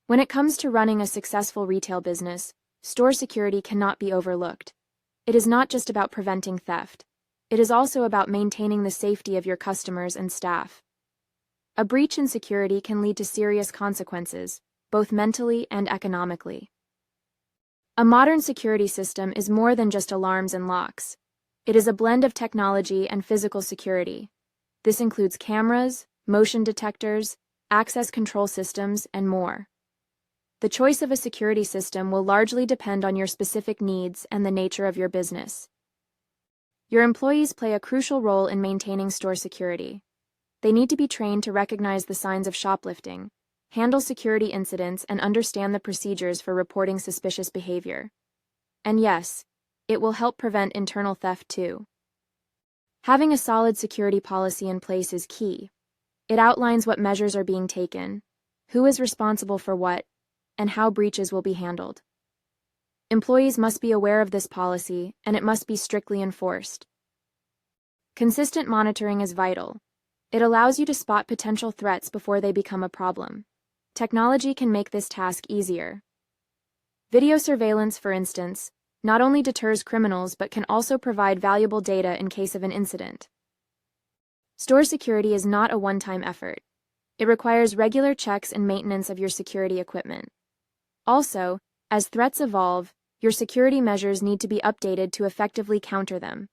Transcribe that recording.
When it comes to running a successful retail business, store security cannot be overlooked. It is not just about preventing theft. It is also about maintaining the safety of your customers and staff. A breach in security can lead to serious consequences, both mentally and economically. A modern security system is more than just alarms and locks. It is a blend of technology and physical security. This includes cameras, motion detectors, access control systems, and more. The choice of a security system will largely depend on your specific needs and the nature of your business. Your employees play a crucial role in maintaining store security. They need to be trained to recognize the signs of shoplifting, handle security incidents, and understand the procedures for reporting suspicious behavior. And yes, it will help prevent internal theft too. Having a solid security policy in place is key. It outlines what measures are being taken, who is responsible for what, and how breaches will be handled. Employees must be aware of this policy, and it must be strictly enforced. Consistent monitoring is vital. It allows you to spot potential threats before they become a problem. Technology can make this task easier. Video surveillance, for instance, not only deters criminals but can also provide valuable data in case of an incident. Store security is not a one-time effort. It requires regular checks and maintenance of your security equipment. Also, as threats evolve, your security measures need to be updated to effectively counter them.